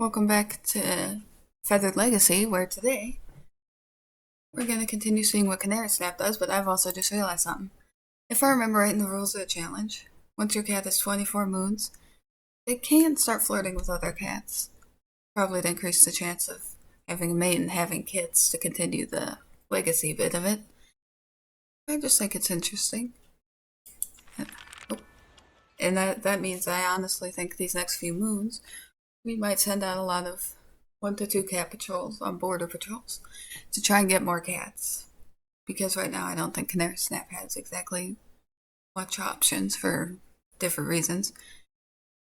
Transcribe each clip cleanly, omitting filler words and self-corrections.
Welcome back to Feathered Legacy, where today we're going to continue seeing what Canary Snap does, but I've also just realized something. If I remember right in the rules of the challenge, once your cat has 24 moons, they can start flirting with other cats. Probably to increase the chance of having a mate and having kids to continue the legacy bit of it. I just think it's interesting. And that means I honestly think these next few moons, we might send out a lot of 1 to 2 cat patrols on border patrols to try and get more cats. Because right now I don't think Canary Snap has exactly much options for different reasons.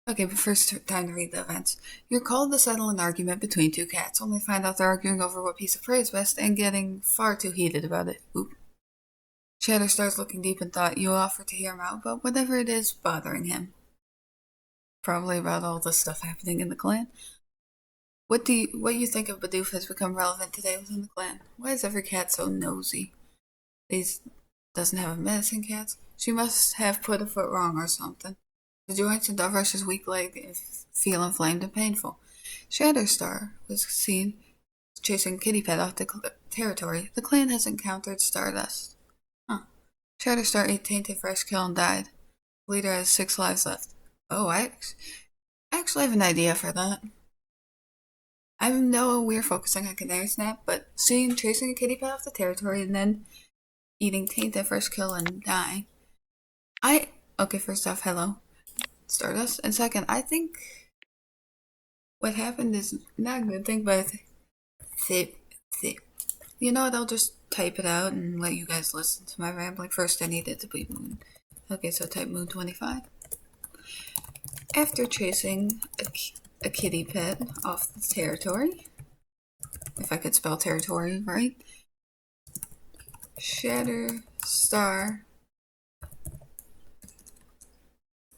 Okay, but first time to read the events. You're called to settle an argument between 2 cats, only find out they're arguing over what piece of prey is best and getting far too heated about it. Oop. ShatterStar's looking deep in thought. You offer to hear him out, but whatever it is bothering him. Probably about all the stuff happening in the clan. What you think of Bidoof has become relevant today within the clan? Why is every cat so nosy? These doesn't have a medicine cat. She must have put a foot wrong or something. The joints in Dovrush's weak leg feel inflamed and painful. ShatterStar was seen chasing Kitty Pet off the territory. The clan has encountered Stardust. ShatterStar ate tainted fresh kill and died. The leader has 6 lives left. Oh, I actually have an idea for that. I know we're focusing on Canary Snap, but seeing chasing a kitty pet off the territory and then eating tainted fresh kill and dying. Okay, first off, hello, Stardust. And second, I think what happened is not a good thing, but you know what, I'll just type it out and let you guys listen to my rambling. First, I need it to be Moon. Okay, so type Moon 25. After chasing a kitty pet off the territory, if I could spell territory right, ShatterStar.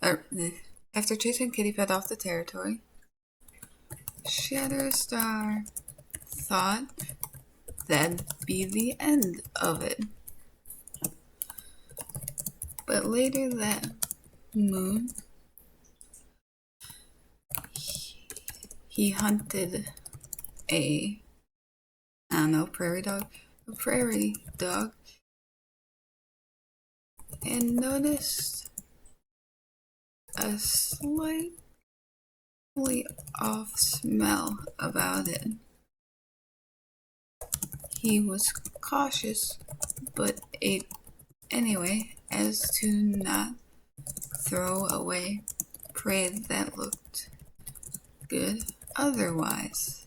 After chasing kitty pet off the territory, ShatterStar thought that'd be the end of it. But later that moon, he hunted a prairie dog, and noticed a slightly off smell about it. He was cautious, but ate anyway, as to not throw away prey that looked good otherwise.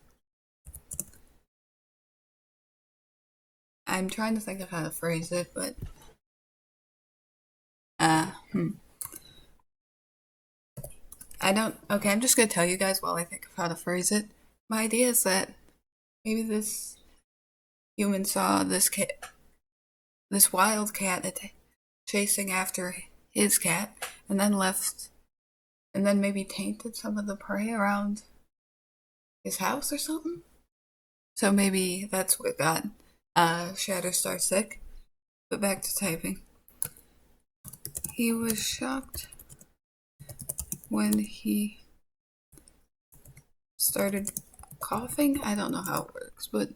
I'm trying to think of how to phrase it, but I don't. Okay, I'm just gonna tell you guys while I think of how to phrase it. My idea is that maybe this human saw this wild cat chasing after his cat, and then left, and then maybe tainted some of the prey around his house or something. So maybe that's what got ShatterStar sick. But back to typing. He was shocked when he started coughing. I don't know how it works, but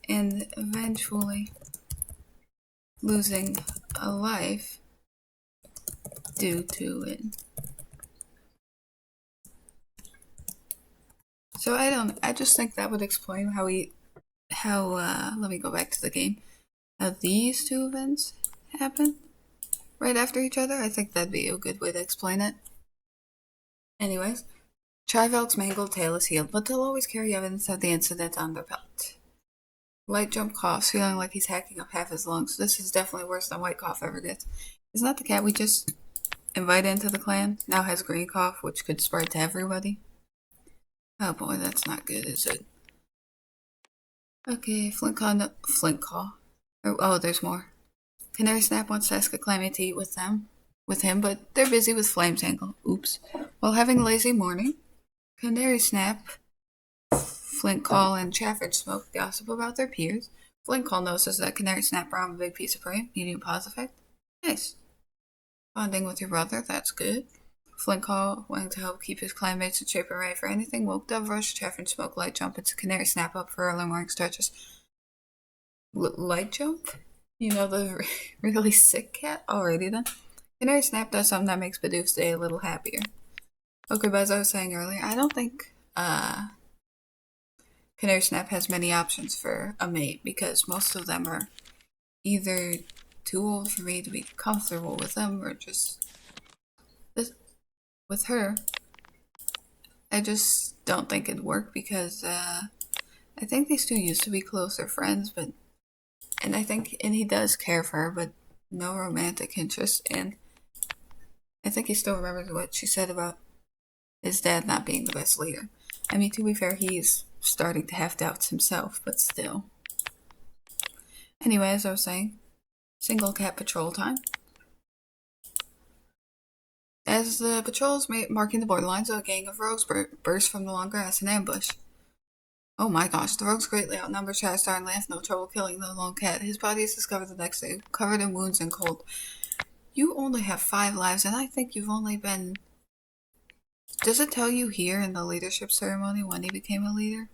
and eventually losing a life due to it. So I just think that would explain how let me go back to the game. How these 2 events happen right after each other. I think that'd be a good way to explain it. Anyways, Trivelk's mangled tail is healed, but they'll always carry evidence of the incident on their belt. Light Jump coughs, feeling like he's hacking up half his lungs. This is definitely worse than White Cough ever gets. Isn't that the cat we just invited into the clan? Now has Green Cough, which could spread to everybody. Oh boy, that's not good, is it? Okay, Flint Call. Oh, there's more. Canary Snap wants to ask a clanmate to eat with him, but they're busy with Flame Tangle. Oops. While having a lazy morning, Canary Snap, Flint Call, and Chafford Smoke gossip about their peers. Flint Call notices that Canary Snap brought him a big piece of prey, medium pause effect. Nice. Bonding with your brother, that's good. Flint Call, wanting to help keep his clanmates in shape and ready for anything, woke Dove Rush, Chaff and Smoke, Light Jump into Canary Snap up for early morning stretches. Light Jump? You know, the really sick cat? Alrighty then. Canary Snap does something that makes Bidoof's day a little happier. Okay, but as I was saying earlier, I don't think Canary Snap has many options for a mate because most of them are either too old for me to be comfortable with them or just with her. I just don't think it'd work because I think these two used to be closer friends, and he does care for her, but no romantic interest, and I think he still remembers what she said about his dad not being the best leader. I mean, to be fair, he's starting to have doubts himself, but still. Anyway, as I was saying, single cat patrol time. As the patrol is marking the borderlines, a gang of rogues burst from the long grass in ambush. Oh my gosh, the rogues greatly outnumber ShatterStar and have no trouble killing the lone cat. His body is discovered the next day, covered in wounds and cold. You only have 5 lives, and I think you've only been... Does it tell you here in the leadership ceremony when he became a leader?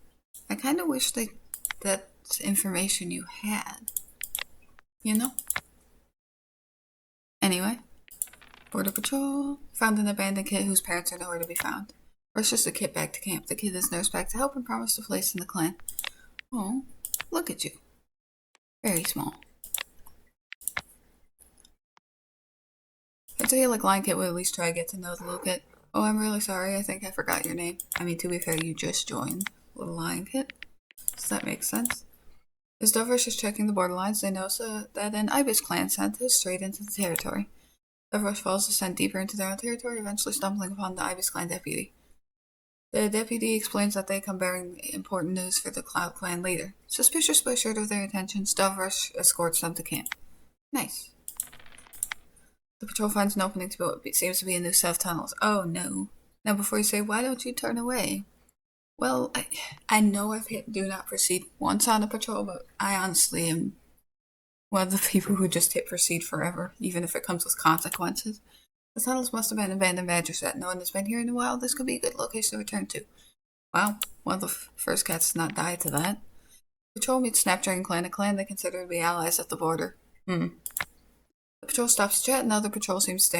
I kind of wish that's information you had. You know? Anyway, Border Patrol found an abandoned kid whose parents are nowhere to be found. Rushes the kid back to camp. The kid is nursed back to help and promised a place in the clan. Oh, look at you. Very small. I'd say like Lion Kit would at least try to get to know the little kid. Oh, I'm really sorry. I think I forgot your name. I mean, to be fair, you just joined Little Lion Kit. So that makes sense. As Doverush is checking the borderlines, they notice that an Ibis clan scent is straight into the territory. Doverush follows the scent deeper into their own territory, eventually stumbling upon the Ibis clan deputy. The deputy explains that they come bearing important news for the Cloud Clan leader. Suspicious but assured of their intentions, Doverush escorts them to camp. Nice. The patrol finds an opening to what seems to be a new set of tunnels. Oh no. Now before you say, why don't you turn away? Well, I know I've hit do not proceed once on a patrol, but I honestly am one of the people who just hit proceed forever, even if it comes with consequences. The tunnels must have been abandoned badger set. No one has been here in a while. This could be a good location to return to. Wow, one of the first cats to not die to that. Patrol meets Snapdragon Clan, a clan they consider to be allies at the border. The patrol stops to chat, and the other patrol seems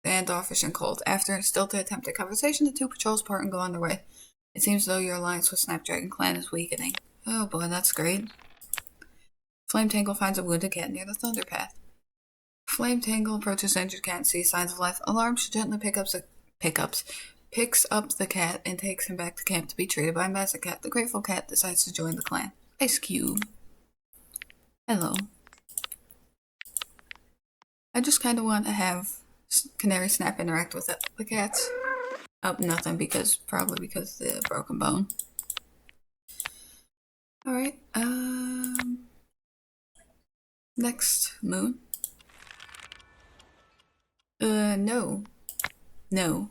standoffish and cold. After a stilted attempt at conversation, the two patrols part and go on their way. It seems as though your alliance with Snapdragon Clan is weakening. Oh boy, that's great. Flame Tangle finds a wounded cat near the Thunder Path. Flame Tangle approaches the injured cat and sees signs of life. Alarmed, she gently picks up the cat and takes him back to camp to be treated by Magic Cat. The grateful cat decides to join the clan. Ice Cube. Hello. I just kind of want to have Canary Snap interact with the cats. Oh, nothing, probably because of the broken bone. Alright, next moon. No. No.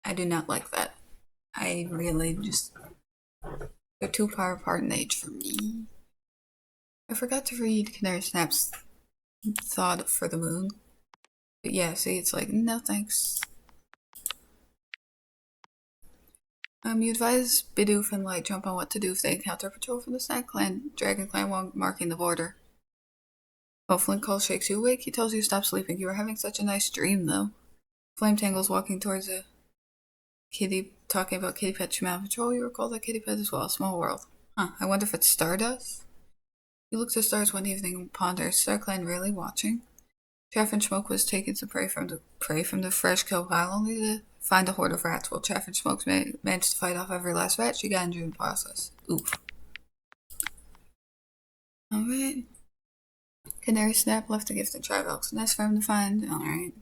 I do not like that. I really they're too far apart in age for me. I forgot to read Canary Snap's thought for the moon. But yeah, see, it's like, no thanks. You advise Bidoof and Light Jump on what to do if they encounter a patrol from the Snack Clan, Dragon Clan while marking the border. Oh, Flint Call shakes you awake. He tells you to stop sleeping. You were having such a nice dream, though. Flame Tangle's walking towards a kitty, talking about Kitty Pet Mountain Patrol. You recall that Kitty Pet as well. Small world. Huh, I wonder if it's Stardust? You look to the stars one evening and ponder, is Star Clan really watching? Chaff and Smoke was taken to prey from the fresh kill pile, only to find a horde of rats. While Chaff and Smoke managed to fight off every last rat, she got injured in the process. Oof. Alright. Canary Snap left a gift in Trivel's nest for him to find. Alright.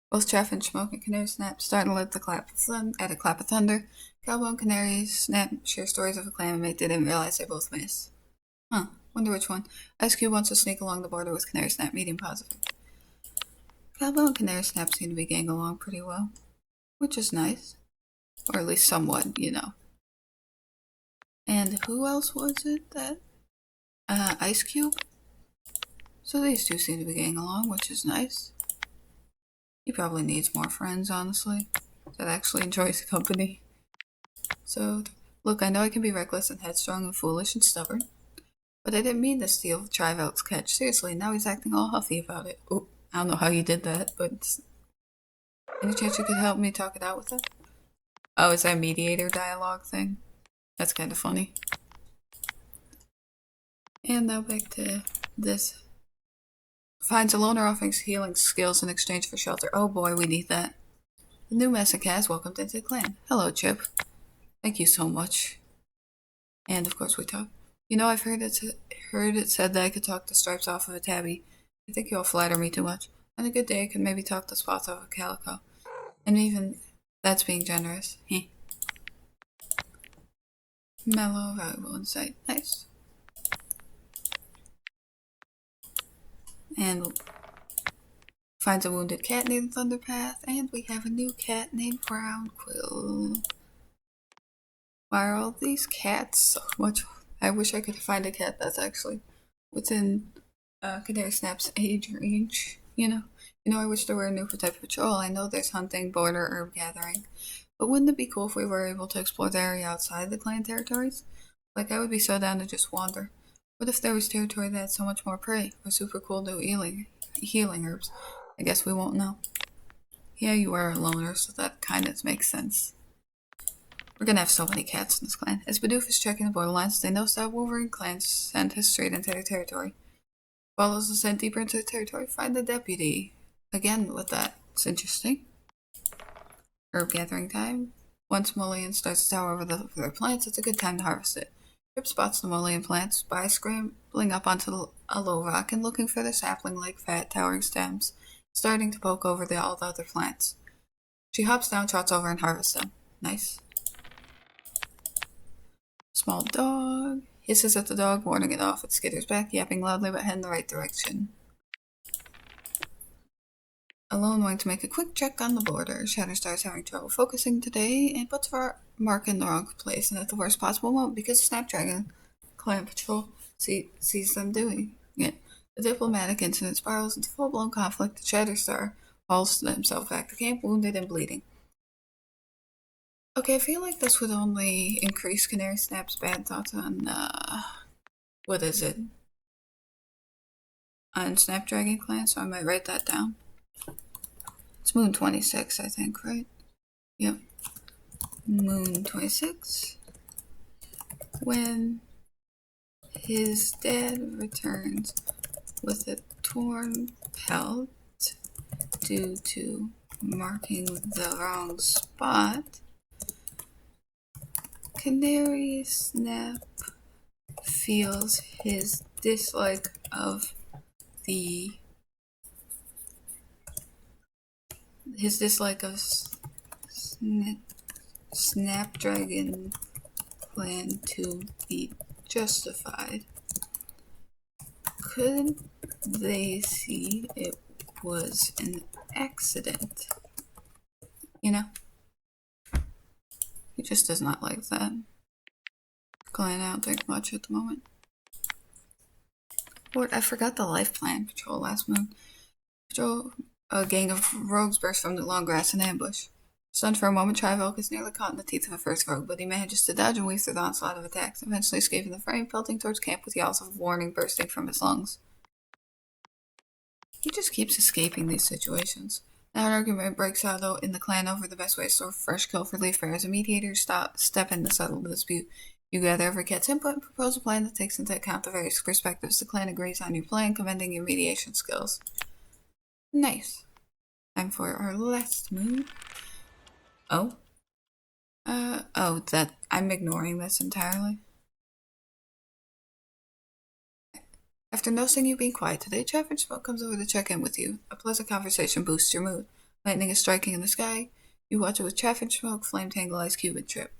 Both Chaff and Smoke and Canary Snap start to let at a clap of thunder. Cowboy and Canary Snap share stories of a clan mate they didn't realize they both missed. Huh. Wonder which one. Ice Cube wants to sneak along the border with Canary Snap, medium positive. Cowbell and Canary Snap seem to be getting along pretty well, which is nice. Or at least somewhat, you know. And who else was it that... Ice Cube? So these two seem to be getting along, which is nice. He probably needs more friends, honestly, that actually enjoys the company. So, look, I know I can be reckless and headstrong and foolish and stubborn, but I didn't mean to steal Trivelt's catch. Seriously, now he's acting all huffy about it. Oh, I don't know how you did that, but any chance you could help me talk it out with him? Oh, is that mediator dialogue thing? That's kind of funny. And now back to this. Finds a loner offering healing skills in exchange for shelter. Oh boy, we need that. The new Messica has welcomed into the clan. Hello, Chip. Thank you so much. And of course we talk. You know, I've heard it said that I could talk the stripes off of a tabby. I think you'll flatter me too much. On a good day, I could maybe talk the spots off a calico. And even that's being generous. Heh. Mellow, valuable insight. Nice. And finds a wounded cat near the Thunderpath, and we have a new cat named Brown Quill. Why are all these cats so much? I wish I could find a cat that's actually within Canary Snap's age range. I wish there were a new type of patrol. I know there's hunting, border, herb gathering, but wouldn't it be cool if we were able to explore the area outside the clan territories? Like, I would be so down to just wander. What if there was territory that had so much more prey, or super cool new healing herbs? I guess we won't know. Yeah, you are a loner, so that kind of makes sense. We're gonna have so many cats in this clan. As Bidoof is checking the borderlines, they notice that Wolverine clan sent his straight into their territory. Follows the scent deeper into the territory, find the deputy. Again with that. It's interesting. Herb gathering time. Once mullein starts to tower over their plants, it's a good time to harvest it. Trip spots the mullein plants by scrambling up onto a low rock and looking for the sapling-like fat towering stems, starting to poke over all the other plants. She hops down, trots over, and harvests them. Nice. Small dog hisses at the dog, warning it off. It skitters back, yapping loudly but heading in the right direction. Alone wanting to make a quick check on the border. ShatterStar is having trouble focusing today and puts our mark in the wrong place and at the worst possible moment because Snapdragon Clan Patrol sees them doing it. The diplomatic incident spirals into full-blown conflict. ShatterStar hauls himself back to camp, wounded and bleeding. Okay, I feel like this would only increase Canary Snap's bad thoughts on, what is it? On Snapdragon Clan, so I might write that down. It's Moon 26, I think, right? Yep. Moon 26. When his dad returns with a torn pelt due to marking the wrong spot, Canary Snap feels his dislike of Snapdragon Clan to be justified. Couldn't they see it was an accident? He just does not like that. Clan, I don't think much at the moment. Lord, I forgot the life plan. Patrol last moon. A gang of rogues burst from the long grass and ambush. Stunned for a moment, Trivelk is nearly caught in the teeth of a first rogue, but he manages to dodge and weave through the onslaught of attacks, eventually escaping the frame, pelting towards camp with yells of warning bursting from his lungs. He just keeps escaping these situations. Now an argument breaks out in the clan over the best way to store fresh kill for leaf bearers. A mediator step in to settle the dispute. You gather every cat's input and propose a plan that takes into account the various perspectives. The clan agrees on your plan, commending your mediation skills. Nice. Time for our last move. That I'm ignoring this entirely. After noticing you being quiet today, Traffic Smoke comes over to check in with you. A pleasant conversation boosts your mood. Lightning is striking in the sky. You watch it with Traffic Smoke, Flame Tangle Ice Cube, and Trip.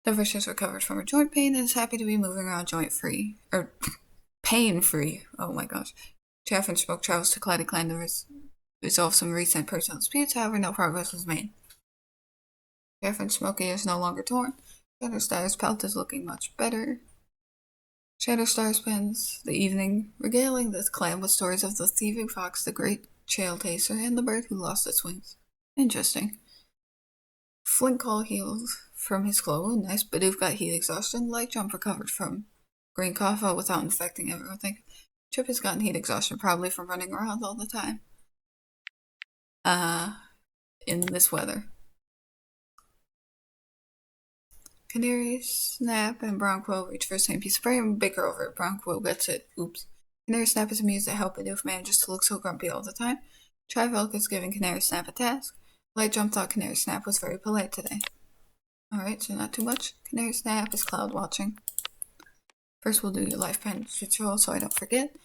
Dovish has recovered from her joint pain and is happy to be moving around joint-free. Or, pain-free. Oh my gosh. Traffic Smoke travels to Clyde Clan to resolve some recent personal disputes, however, no progress was made. Traffic Smoke is no longer torn. ShatterStar's pelt is looking much better. ShatterStar spends the evening regaling the clan with stories of the thieving fox, the great trail chaser, and the bird who lost its wings. Interesting. Flint Call heals from his glow. Nice. Bidoof got heat exhaustion. Light Jump recovered from green cough without infecting everyone. Chip has gotten heat exhaustion, probably from running around all the time. In this weather. Canary, Snap, and Bronco reach for the same piece of prey and bicker over it. Bronco gets it. Oops. Canary Snap is amused at how Bidoof manages to look so grumpy all the time. Trivelk is giving Canary Snap a task. Light Jump thought Canary Snap was very polite today. Alright, so not too much. Canary Snap is cloud watching. First we'll do your Lifegen patrol so I don't forget.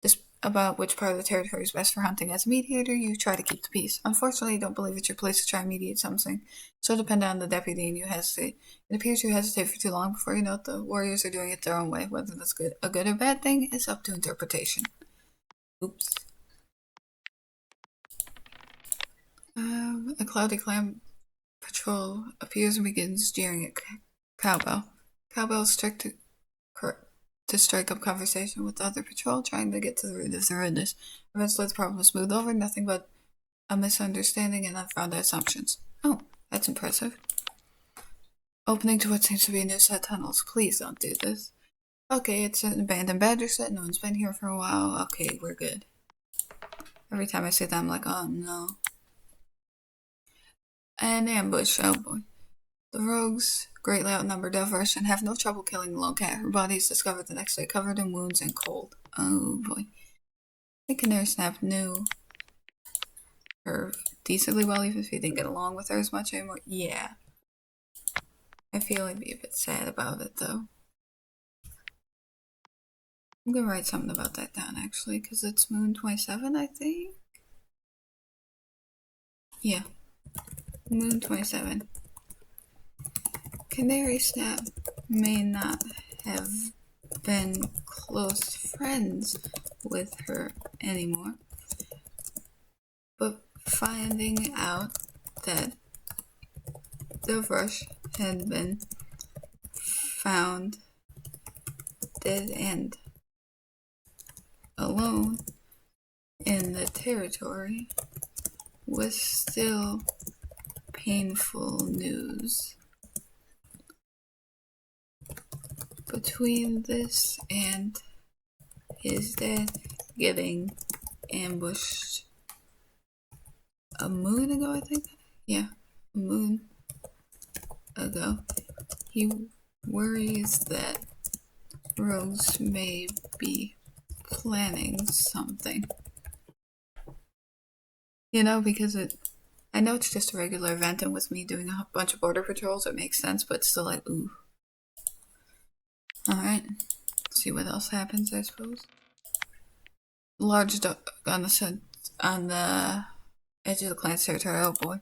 This about which part of the territory is best for hunting. As a mediator, you try to keep the peace. Unfortunately, you don't believe it's your place to try and mediate something, so depend on the deputy and you hesitate. It appears you hesitate for too long before you know it. The warriors are doing it their own way. Whether that's a good or bad thing is up to interpretation. Oops. A cloudy clan patrol appears and begins jeering at Cowbell. Cowbell is strict to strike up conversation with the other patrol, trying to get to the root of the rudeness. Eventually the problem is smoothed over, nothing but a misunderstanding and unfounded assumptions. Oh, that's impressive. Opening to what seems to be a new set of tunnels. Please don't do this. Okay, it's an abandoned badger set. No one's been here for a while. Okay, we're good. Every time I see that, I'm like, oh no. An ambush, oh boy. The rogues, greatly outnumbered, diverse, and have no trouble killing the lone cat. Her body is discovered the next day, covered in wounds and cold. Oh boy. I think Canary Snap knew her decently well, even if he didn't get along with her as much anymore. Yeah. I feel I'd be a bit sad about it, though. I'm gonna write something about that down, actually, because it's Moon 27, I think? Yeah. Moon 27. Canary Snap may not have been close friends with her anymore, but finding out that the rush had been found dead and alone in the territory was still painful news. Between this and his dad getting ambushed a moon ago, I think? Yeah, a moon ago. He worries that rogues may be planning something. You know, because I know it's just a regular event, and with me doing a bunch of border patrols, it makes sense, but still like, ooh. Alright, see what else happens, I suppose. Large dog on the edge of the clan's territory. Oh boy.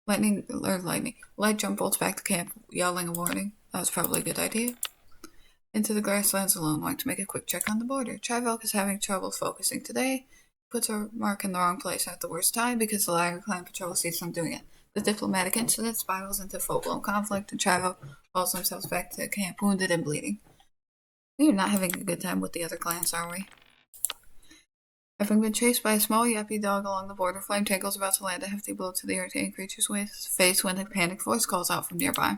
Lightning. Light Jump bolts back to camp, yelling a warning. That was probably a good idea. Into the grasslands alone, wanting to make a quick check on the border. Trivelk is having trouble focusing today. Puts a mark in the wrong place at the worst time because the Liger clan patrol sees them doing it. The diplomatic incident spirals into full-blown conflict, and Trivelk hauls themselves back to camp, wounded and bleeding. We are not having a good time with the other clans, are we? Having been chased by a small yappy dog along the border, Flame Tangle's about to land a hefty blow to the irritating creature's face when a panicked voice calls out from nearby.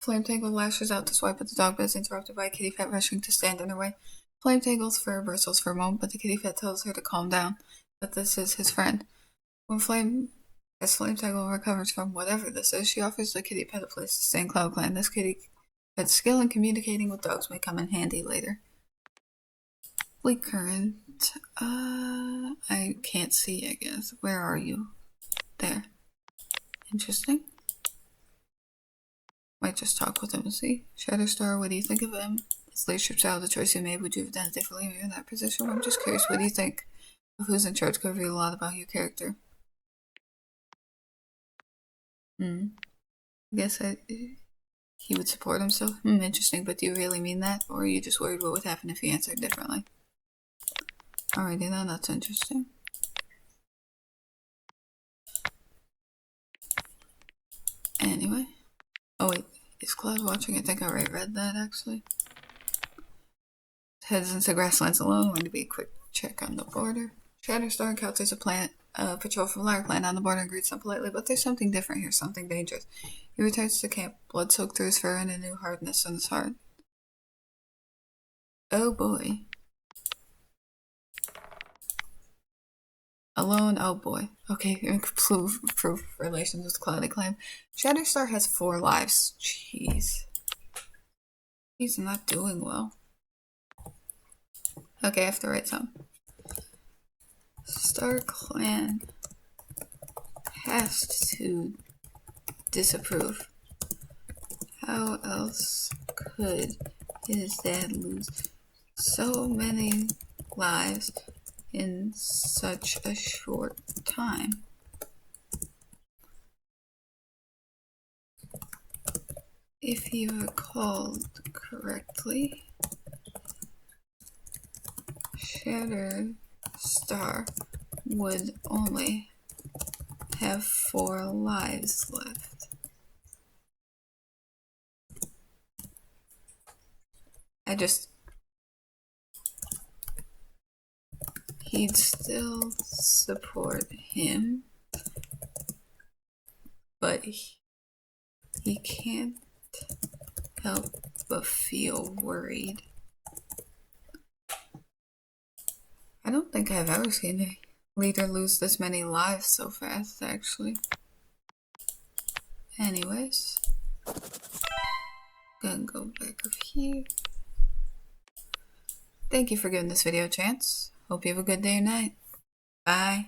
Flame Tangle lashes out to swipe at the dog, but is interrupted by a kitty pet rushing to stand in her way. Flame Tangle's fur bristles for a moment, but the kitty pet tells her to calm down, that this is his friend. As Flame Tangle recovers from whatever this is, she offers the kitty pet a place to stay in Cloud Clan. This kitty pet's skill in communicating with dogs may come in handy later. Bleak Current. I can't see, I guess. Where are you? There. Interesting. Might just talk with him and see. ShatterStar, what do you think of him? His leadership style, the choice he made, would you have done it differently when you're in that position? I'm just curious, what do you think of who's in charge? Could reveal a lot about your character. I guess he would support himself. Interesting, but do you really mean that? Or are you just worried what would happen if he answered differently? Alrighty then, that's interesting. Anyway. Oh wait, is Cloud watching? I think I already read that actually. heads into grasslands alone. Going to be a quick check on the border. ShatterStar encounters a patrol from Lark Land on the border and greets them politely, but there's something different here, something dangerous. He returns to camp, blood soaked through his fur and a new hardness in his heart. Oh boy. Alone, oh boy. Okay, improve relations with Cloud Acclaim. ShatterStar has 4 lives. Jeez. He's not doing well. Okay, I have to write some. Star Clan has to disapprove. How else could his dad lose so many lives in such a short time? If you recalled correctly, ShatterStar would only have 4 lives left. He'd still support him, but he can't help but feel worried. I don't think I've ever seen a leader lose this many lives so fast, actually. Anyways, gonna go back up here. Thank you for giving this video a chance. Hope you have a good day or night. Bye.